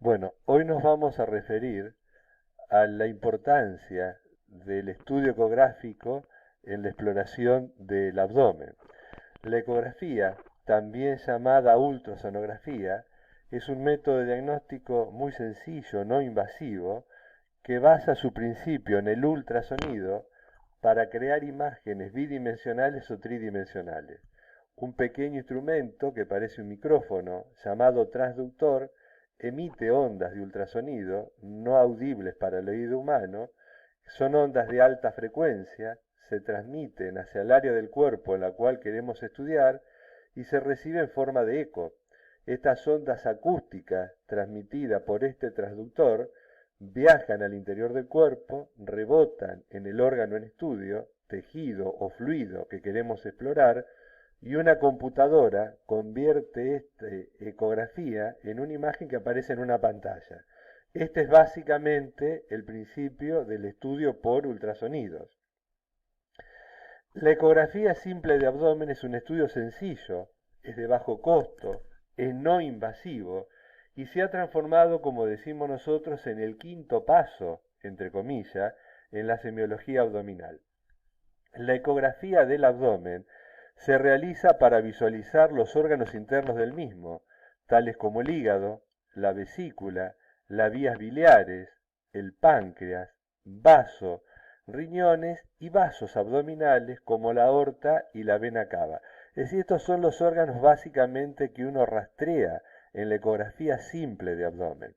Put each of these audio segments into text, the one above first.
Bueno, hoy nos vamos a referir a la importancia del estudio ecográfico en la exploración del abdomen. La ecografía, también llamada ultrasonografía, es un método de diagnóstico muy sencillo, no invasivo, que basa su principio en el ultrasonido para crear imágenes bidimensionales o tridimensionales. Un pequeño instrumento que parece un micrófono, llamado transductor, emite ondas de ultrasonido no audibles para el oído humano. Son ondas de alta frecuencia, se transmiten hacia el área del cuerpo en la cual queremos estudiar y se recibe en forma de eco. Estas ondas acústicas transmitidas por este transductor viajan al interior del cuerpo, rebotan en el órgano en estudio, tejido o fluido que queremos explorar, y una computadora convierte esta ecografía en una imagen que aparece en una pantalla. Este es básicamente el principio del estudio por ultrasonidos. La ecografía simple de abdomen es un estudio sencillo, es de bajo costo, es no invasivo y se ha transformado, como decimos nosotros, en el quinto paso, entre comillas, en la semiología abdominal. La ecografía del abdomen se realiza para visualizar los órganos internos del mismo, tales como el hígado, la vesícula, las vías biliares, el páncreas, vaso, riñones y vasos abdominales como la aorta y la vena cava. Es decir, estos son los órganos básicamente que uno rastrea en la ecografía simple de abdomen.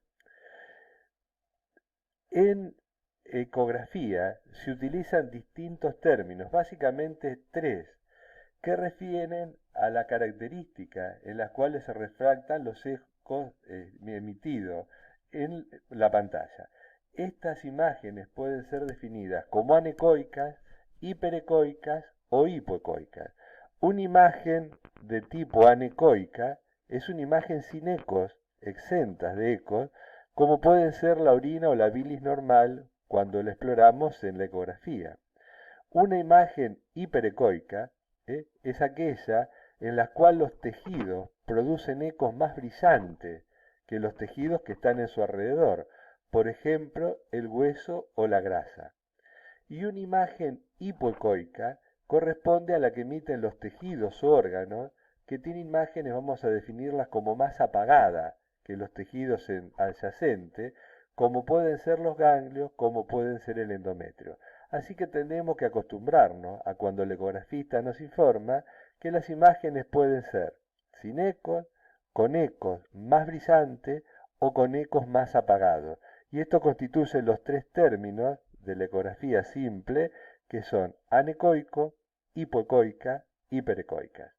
En ecografía se utilizan distintos términos, básicamente tres, que refieren a la característica en las cuales se refractan los ecos emitidos en la pantalla. Estas imágenes pueden ser definidas como anecoicas, hiperecoicas o hipoecoicas. Una imagen de tipo anecoica es una imagen sin ecos, exentas de ecos, como pueden ser la orina o la bilis normal cuando la exploramos en la ecografía. Una imagen hiperecoica es aquella en la cual los tejidos producen ecos más brillantes que los tejidos que están en su alrededor, por ejemplo, el hueso o la grasa. Y una imagen hipoecoica corresponde a la que emiten los tejidos o órganos que tienen imágenes, vamos a definirlas como más apagadas que los tejidos adyacentes, como pueden ser los ganglios, como pueden ser el endometrio. Así que tenemos que acostumbrarnos a cuando el ecografista nos informa que las imágenes pueden ser sin ecos, con ecos más brillantes o con ecos más apagados. Y esto constituye los tres términos de la ecografía simple, que son anecoico, hipoecoica, hiperecoica.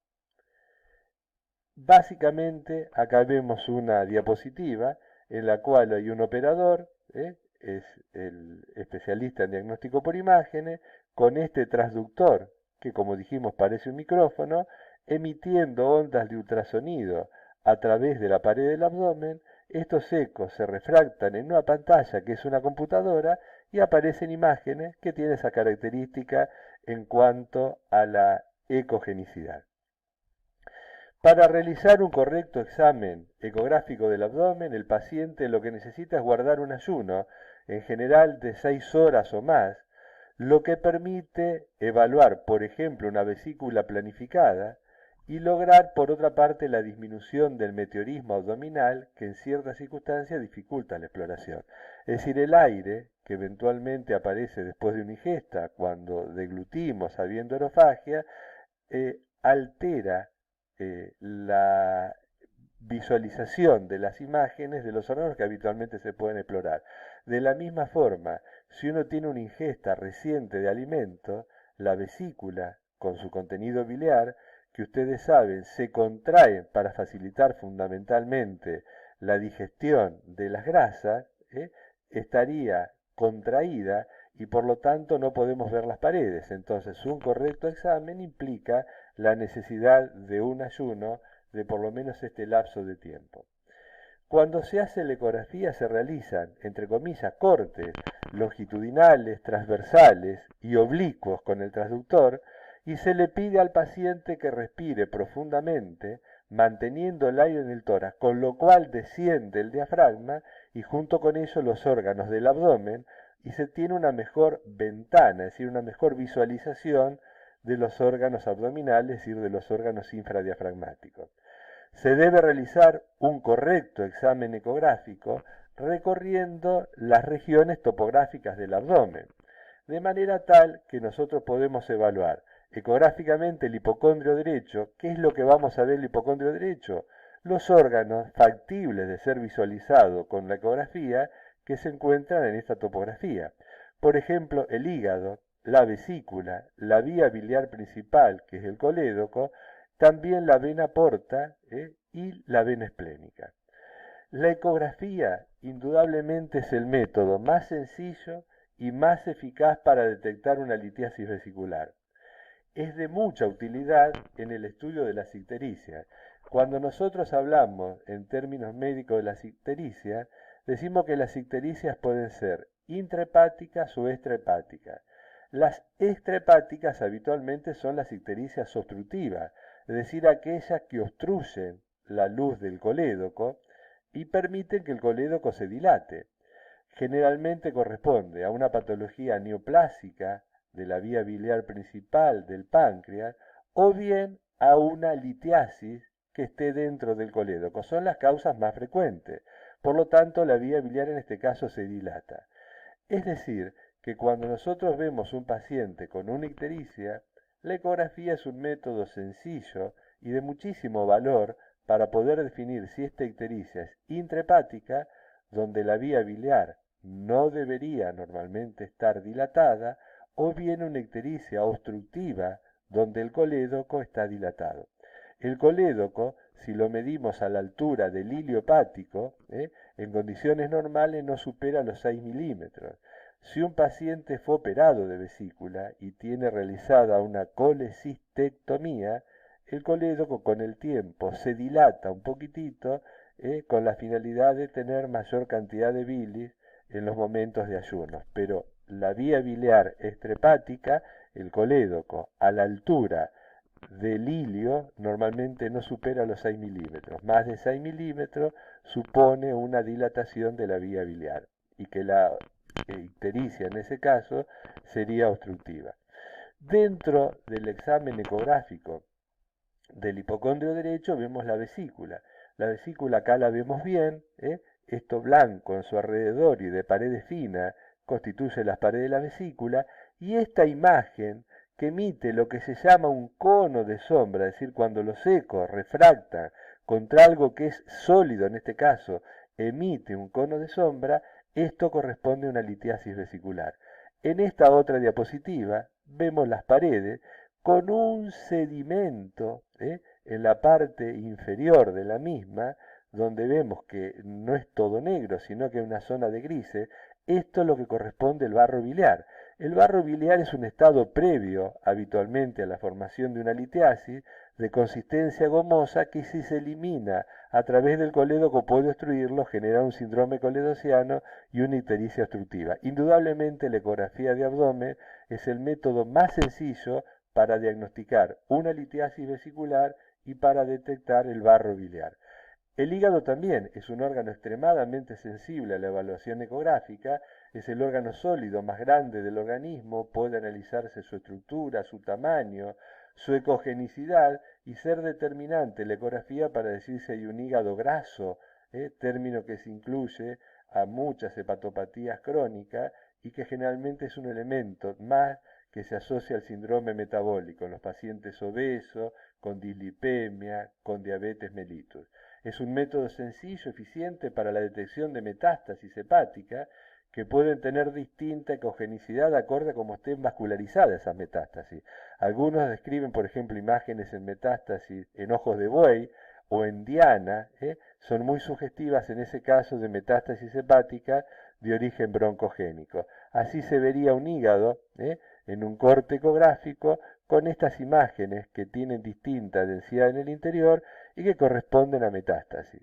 Básicamente, acá vemos una diapositiva en la cual hay un operador, es el especialista en diagnóstico por imágenes, con este transductor, que como dijimos parece un micrófono, emitiendo ondas de ultrasonido a través de la pared del abdomen. Estos ecos se refractan en una pantalla que es una computadora y aparecen imágenes que tienen esa característica en cuanto a la ecogenicidad. Para realizar un correcto examen ecográfico del abdomen, el paciente lo que necesita es guardar un ayuno, en general de 6 horas o más, lo que permite evaluar, por ejemplo, una vesícula planificada y lograr, por otra parte, la disminución del meteorismo abdominal que en ciertas circunstancias dificulta la exploración. Es decir, el aire, que eventualmente aparece después de una ingesta, cuando deglutimos habiendo orofagia, altera la visualización de las imágenes de los órganos que habitualmente se pueden explorar. De la misma forma, si uno tiene una ingesta reciente de alimento, la vesícula, con su contenido biliar, que ustedes saben, se contrae para facilitar fundamentalmente la digestión de las grasas, estaría contraída y por lo tanto no podemos ver las paredes. Entonces, un correcto examen implica la necesidad de un ayuno de por lo menos este lapso de tiempo. Cuando se hace la ecografía se realizan, entre comillas, cortes longitudinales, transversales y oblicuos con el transductor y se le pide al paciente que respire profundamente manteniendo el aire en el tórax, con lo cual desciende el diafragma y junto con ello los órganos del abdomen y se tiene una mejor ventana, es decir, una mejor visualización de los órganos abdominales, es decir, de los órganos infradiafragmáticos. Se debe realizar un correcto examen ecográfico recorriendo las regiones topográficas del abdomen, de manera tal que nosotros podemos evaluar ecográficamente el hipocondrio derecho. ¿Qué es lo que vamos a ver en el hipocondrio derecho? Los órganos factibles de ser visualizados con la ecografía que se encuentran en esta topografía. Por ejemplo, el hígado, la vesícula, la vía biliar principal, que es el colédoco, también la vena porta y la vena esplénica. La ecografía indudablemente es el método más sencillo y más eficaz para detectar una litiasis vesicular. Es de mucha utilidad en el estudio de las ictericias. Cuando nosotros hablamos en términos médicos de las ictericias, decimos que las ictericias pueden ser intrahepáticas o extrahepáticas. Las extrahepáticas habitualmente son las ictericias obstructivas, es decir, aquellas que obstruyen la luz del colédoco y permiten que el colédoco se dilate. Generalmente corresponde a una patología neoplásica de la vía biliar principal del páncreas o bien a una litiasis que esté dentro del colédoco. Son las causas más frecuentes. Por lo tanto, la vía biliar en este caso se dilata. Es decir, que cuando nosotros vemos un paciente con una ictericia, la ecografía es un método sencillo y de muchísimo valor para poder definir si esta ictericia es intrahepática, donde la vía biliar no debería normalmente estar dilatada, o bien una ictericia obstructiva, donde el colédoco está dilatado. El colédoco, si lo medimos a la altura del hilio hepático, en condiciones normales no supera los 6 milímetros. Si un paciente fue operado de vesícula y tiene realizada una colecistectomía, el colédoco con el tiempo se dilata un poquitito con la finalidad de tener mayor cantidad de bilis en los momentos de ayuno. Pero la vía biliar extrahepática, el colédoco a la altura del hilio normalmente no supera los 6 milímetros. Más de 6 milímetros supone una dilatación de la vía biliar y que la ictericia en ese caso sería obstructiva. Dentro del examen ecográfico del hipocondrio derecho vemos la vesícula. La vesícula acá la vemos bien, esto blanco en su alrededor y de paredes finas constituye las paredes de la vesícula, y esta imagen que emite lo que se llama un cono de sombra, es decir, cuando los ecos refractan contra algo que es sólido, en este caso, emite un cono de sombra, esto corresponde a una litiasis vesicular. En esta otra diapositiva vemos las paredes con un sedimento en la parte inferior de la misma, donde vemos que no es todo negro, sino que hay una zona de grises. Esto es lo que corresponde al barro biliar. El barro biliar es un estado previo habitualmente a la formación de una litiasis de consistencia gomosa que, si se elimina a través del colédoco, puede obstruirlo, genera un síndrome coledociano y una ictericia obstructiva. Indudablemente la ecografía de abdomen es el método más sencillo para diagnosticar una litiasis vesicular y para detectar el barro biliar. El hígado también es un órgano extremadamente sensible a la evaluación ecográfica, es el órgano sólido más grande del organismo, puede analizarse su estructura, su tamaño, su ecogenicidad y ser determinante la ecografía para decir si hay un hígado graso, término que se incluye a muchas hepatopatías crónicas y que generalmente es un elemento más que se asocia al síndrome metabólico en los pacientes obesos, con dislipemia, con diabetes mellitus. Es un método sencillo, eficiente para la detección de metástasis hepática que pueden tener distinta ecogenicidad acorde a cómo estén vascularizadas esas metástasis. Algunos describen, por ejemplo, imágenes en metástasis en ojos de buey o en diana, son muy sugestivas en ese caso de metástasis hepática de origen broncogénico. Así se vería un hígado en un corte ecográfico con estas imágenes que tienen distinta densidad en el interior y que corresponden a metástasis.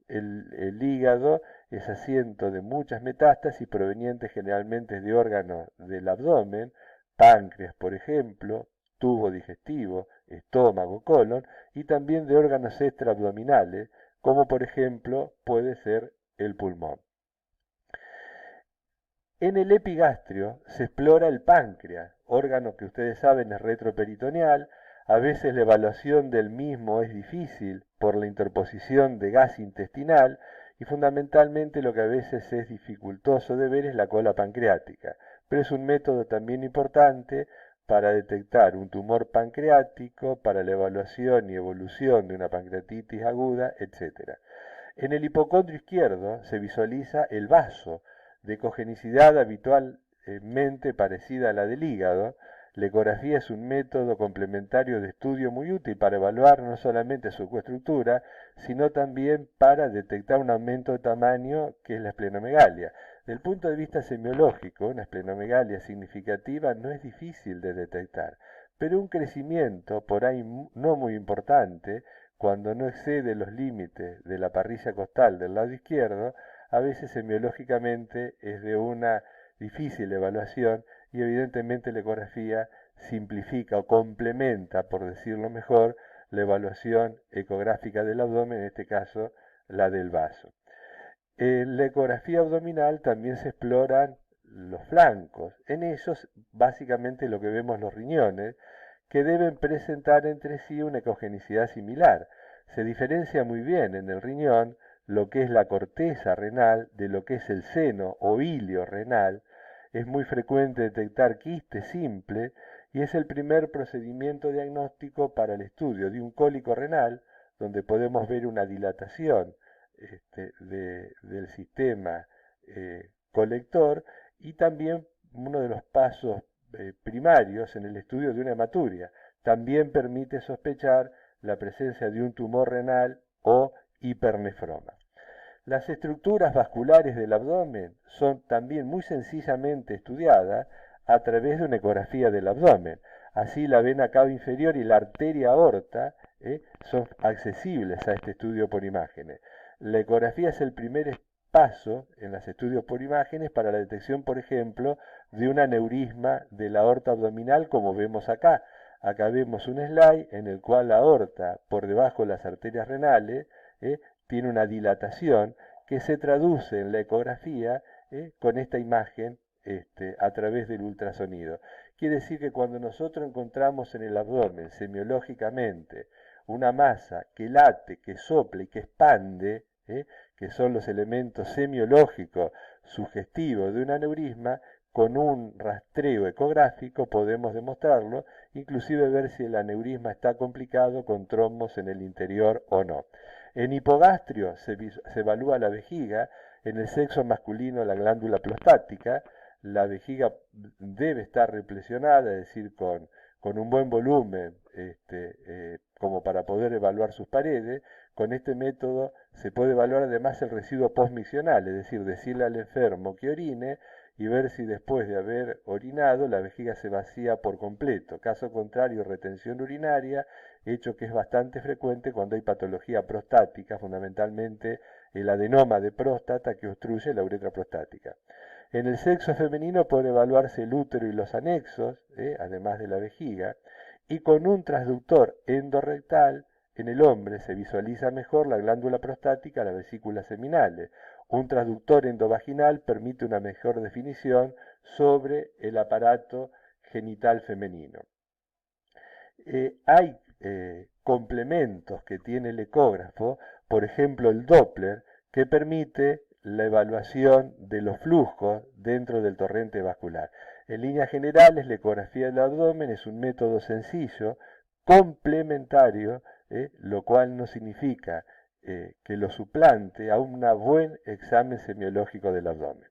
El hígado es asiento de muchas metástasis provenientes generalmente de órganos del abdomen, páncreas, por ejemplo, tubo digestivo, estómago, colon, y también de órganos extraabdominales, como por ejemplo puede ser el pulmón. En el epigastrio se explora el páncreas, órgano que ustedes saben es retroperitoneal. A veces la evaluación del mismo es difícil por la interposición de gas intestinal y fundamentalmente lo que a veces es dificultoso de ver es la cola pancreática, pero es un método también importante para detectar un tumor pancreático, para la evaluación y evolución de una pancreatitis aguda, etc. En el hipocondrio izquierdo se visualiza el vaso, de ecogenicidad habitualmente parecida a la del hígado. La ecografía es un método complementario de estudio muy útil para evaluar no solamente su estructura, sino también para detectar un aumento de tamaño que es la esplenomegalia. Desde el punto de vista semiológico, una esplenomegalia significativa no es difícil de detectar, pero un crecimiento por ahí no muy importante, cuando no excede los límites de la parrilla costal del lado izquierdo, a veces semiológicamente es de una difícil evaluación y evidentemente la ecografía simplifica o complementa, por decirlo mejor, la evaluación ecográfica del abdomen, en este caso la del vaso. En la ecografía abdominal también se exploran los flancos. En ellos básicamente lo que vemos los riñones, que deben presentar entre sí una ecogenicidad similar. Se diferencia muy bien en el riñón lo que es la corteza renal de lo que es el seno o ilio renal. Es muy frecuente detectar quiste simple y es el primer procedimiento diagnóstico para el estudio de un cólico renal, donde podemos ver una dilatación del sistema colector y también uno de los pasos primarios en el estudio de una hematuria. También permite sospechar la presencia de un tumor renal o hipernefroma. Las estructuras vasculares del abdomen son también muy sencillamente estudiadas a través de una ecografía del abdomen. Así la vena cava inferior y la arteria aorta son accesibles a este estudio por imágenes. La ecografía es el primer paso en los estudios por imágenes para la detección, por ejemplo, de un aneurisma de la aorta abdominal, como vemos acá. Acá vemos un slide en el cual la aorta, por debajo de las arterias renales, tiene una dilatación que se traduce en la ecografía con esta imagen a través del ultrasonido. Quiere decir que cuando nosotros encontramos en el abdomen semiológicamente una masa que late, que sopla y que expande, que son los elementos semiológicos sugestivos de un aneurisma, con un rastreo ecográfico podemos demostrarlo, inclusive ver si el aneurisma está complicado con trombos en el interior o no. En hipogastrio se evalúa la vejiga, en el sexo masculino la glándula prostática. La vejiga debe estar replesionada, es decir, con un buen volumen, como para poder evaluar sus paredes. Con este método se puede evaluar además el residuo postmiccional, es decir, decirle al enfermo que orine y ver si después de haber orinado la vejiga se vacía por completo. Caso contrario, retención urinaria, hecho que es bastante frecuente cuando hay patología prostática, fundamentalmente el adenoma de próstata que obstruye la uretra prostática. En el sexo femenino puede evaluarse el útero y los anexos, además de la vejiga, y con un transductor endorrectal en el hombre se visualiza mejor la glándula prostática, las vesículas seminales. Un transductor endovaginal permite una mejor definición sobre el aparato genital femenino. Hay complementos que tiene el ecógrafo, por ejemplo el Doppler, que permite la evaluación de los flujos dentro del torrente vascular. En líneas generales, la ecografía del abdomen es un método sencillo, complementario, lo cual no significa que lo suplante a un buen examen semiológico del abdomen.